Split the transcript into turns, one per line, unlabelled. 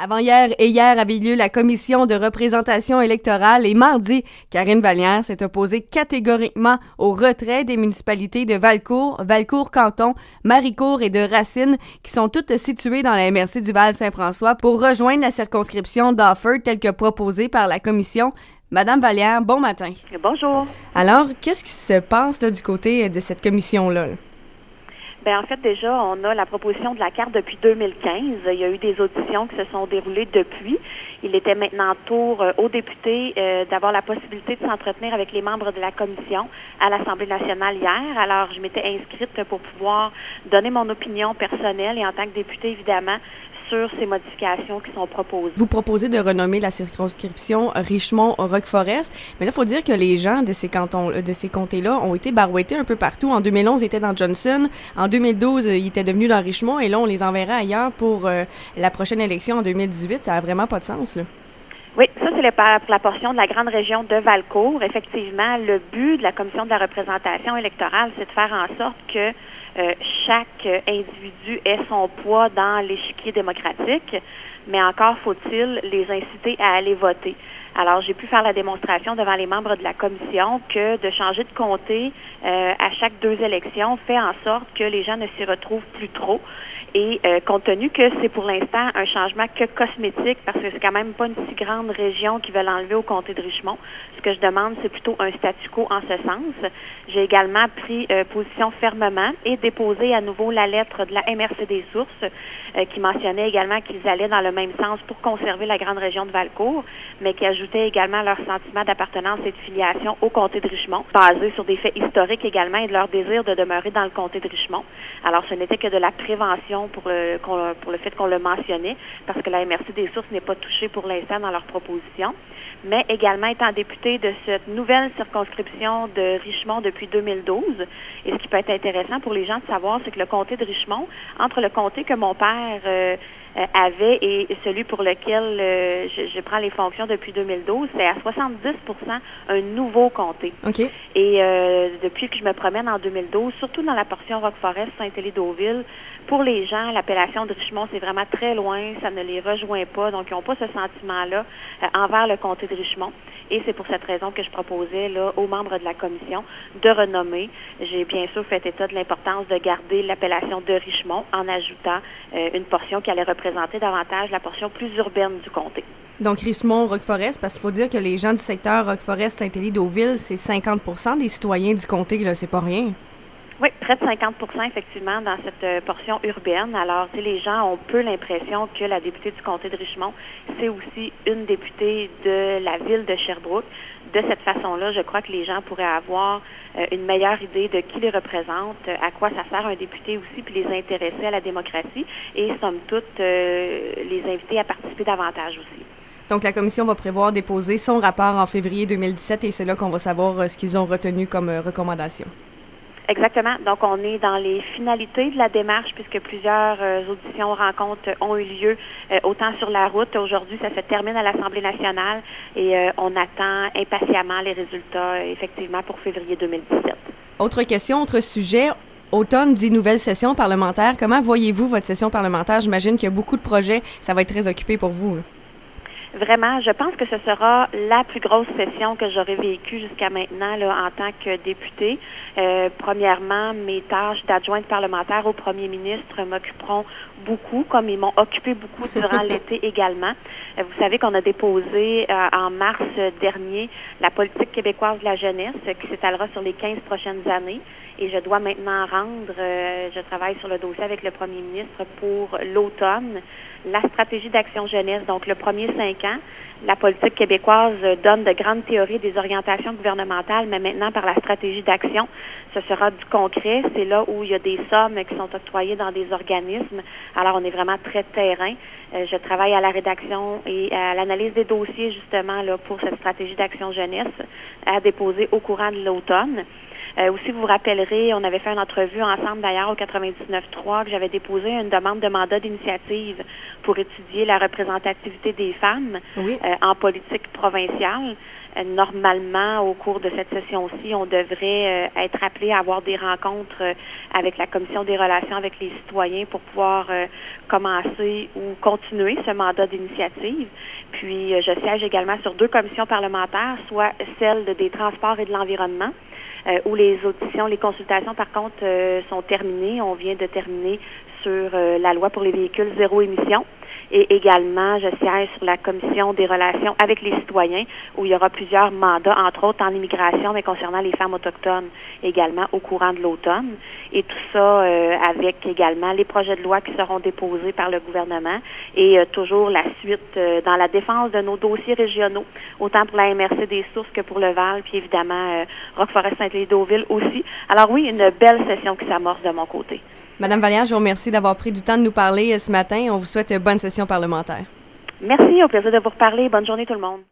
Avant-hier et hier avait lieu la commission de représentation électorale et mardi, Karine Valière s'est opposée catégoriquement au retrait des municipalités de Valcourt, Valcourt-Canton, Maricourt et de Racine, qui sont toutes situées dans la MRC du Val-Saint-François pour rejoindre la circonscription d'Offord telle que proposée par la commission. Madame Valière, bon matin.
Bonjour.
Alors, qu'est-ce qui se passe là, du côté de cette commission-là?
Bien, en fait, déjà, on a la proposition de la carte depuis 2015. Il y a eu des auditions qui se sont déroulées depuis. Il était maintenant tour aux députés d'avoir la possibilité de s'entretenir avec les membres de la commission à l'Assemblée nationale hier. Alors, je m'étais inscrite pour pouvoir donner mon opinion personnelle et en tant que députée, évidemment, sur ces modifications qui sont proposées.
Vous proposez de renommer la circonscription Richmond-Rock-Forest, mais là, il faut dire que les gens de ces comtés-là ont été barouettés un peu partout. En 2011, ils étaient dans Johnson. En 2012, ils étaient devenus dans Richmond. Et là, on les enverra ailleurs pour la prochaine élection en 2018. Ça n'a vraiment pas de sens, là.
Oui, ça, c'est pour la portion de la grande région de Valcourt. Effectivement, le but de la commission de la représentation électorale, c'est de faire en sorte que chaque individu ait son poids dans l'échiquier démocratique, mais encore faut-il les inciter à aller voter. Alors, j'ai pu faire la démonstration devant les membres de la commission que de changer de comté à chaque 2 élections fait en sorte que les gens ne s'y retrouvent plus trop. Et compte tenu que c'est pour l'instant un changement que cosmétique, parce que c'est quand même pas une si grande région qui veut l'enlever au comté de Richmond, ce que je demande, c'est plutôt un statu quo en ce sens. J'ai également pris position fermement et déposé à nouveau la lettre de la MRC des Sources qui mentionnait également qu'ils allaient dans le même sens pour conserver la grande région de Valcourt, mais qui ajoutait également leur sentiment d'appartenance et de filiation au comté de Richmond, basé sur des faits historiques également et de leur désir de demeurer dans le comté de Richmond. Alors, ce n'était que de la prévention pour le fait qu'on le mentionnait, parce que la MRC des Sources n'est pas touchée pour l'instant dans leur proposition, mais également étant députée de cette nouvelle circonscription de Richmond depuis 2012. Et ce qui peut être intéressant pour les gens de savoir, c'est que le comté de Richmond, entre le comté que mon père avait et celui pour lequel je prends les fonctions depuis 2012, c'est à 70% un nouveau comté.
OK.
Et depuis que je me promène en 2012, surtout dans la portion Rock-Forest, Saint-Élie-Deauville, pour les gens, l'appellation de Richmond, c'est vraiment très loin, ça ne les rejoint pas, donc ils n'ont pas ce sentiment-là envers le comté de Richmond. Et c'est pour cette raison que je proposais là, aux membres de la commission de renommer. J'ai bien sûr fait état de l'importance de garder l'appellation de Richmond en ajoutant une portion qui allait représenter davantage la portion plus urbaine du comté.
Donc, Richmond-Rock-Forest, parce qu'il faut dire que les gens du secteur Rock-Forest-Saint-Élie-Deauville, c'est 50% des citoyens du comté, là, c'est pas rien.
Oui, près de 50% effectivement dans cette portion urbaine. Alors, tu sais, les gens ont peu l'impression que la députée du comté de Richmond, c'est aussi une députée de la ville de Sherbrooke. De cette façon-là, je crois que les gens pourraient avoir une meilleure idée de qui les représente, à quoi ça sert un député aussi, puis les intéresser à la démocratie et, somme toute, les inviter à participer davantage aussi.
Donc, la commission va prévoir déposer son rapport en février 2017 et c'est là qu'on va savoir ce qu'ils ont retenu comme recommandation.
Exactement. Donc, on est dans les finalités de la démarche puisque plusieurs auditions, rencontres ont eu lieu autant sur la route. Aujourd'hui, ça se termine à l'Assemblée nationale et on attend impatiemment les résultats, effectivement, pour février 2017.
Autre question, autre sujet. Automne dit nouvelle session parlementaire. Comment voyez-vous votre session parlementaire? J'imagine qu'il y a beaucoup de projets. Ça va être très occupé pour vous, là.
Vraiment, je pense que ce sera la plus grosse session que j'aurai vécue jusqu'à maintenant là, en tant que députée. Premièrement, mes tâches d'adjointe parlementaire au premier ministre m'occuperont beaucoup, comme ils m'ont occupé beaucoup durant l'été également. Vous savez qu'on a déposé en mars dernier la politique québécoise de la jeunesse qui s'étalera sur les 15 prochaines années. Et je dois maintenant je travaille sur le dossier avec le premier ministre pour l'automne, la stratégie d'action jeunesse, donc le premier 5 ans. La politique québécoise donne de grandes théories des orientations gouvernementales, mais maintenant, par la stratégie d'action, ce sera du concret. C'est là où il y a des sommes qui sont octroyées dans des organismes. Alors, on est vraiment très terrain. Je travaille à la rédaction et à l'analyse des dossiers, justement, là, pour cette stratégie d'action jeunesse à déposer au courant de l'automne. Aussi, vous vous rappellerez, on avait fait une entrevue ensemble d'ailleurs au 99.3 que j'avais déposé une demande de mandat d'initiative pour étudier la représentativité des femmes en politique provinciale. Normalement, au cours de cette session-ci, on devrait être appelé à avoir des rencontres avec la Commission des relations avec les citoyens pour pouvoir commencer ou continuer ce mandat d'initiative. Puis, je siège également sur 2 commissions parlementaires, soit celle des transports et de l'environnement, où les auditions, les consultations, par contre, sont terminées. On vient de terminer sur la loi pour les véhicules zéro émission. Et également, je siège sur la commission des relations avec les citoyens, où il y aura plusieurs mandats, entre autres en immigration, mais concernant les femmes autochtones également au courant de l'automne. Et tout ça avec également les projets de loi qui seront déposés par le gouvernement et toujours la suite dans la défense de nos dossiers régionaux, autant pour la MRC des Sources que pour le Val, puis évidemment Roqueforest-Sainte-Louis-Deauville aussi. Alors oui, une belle session qui s'amorce de mon côté.
Madame Vallière, je vous remercie d'avoir pris du temps de nous parler ce matin. On vous souhaite une bonne session parlementaire.
Merci, au plaisir de vous reparler. Bonne journée tout le monde.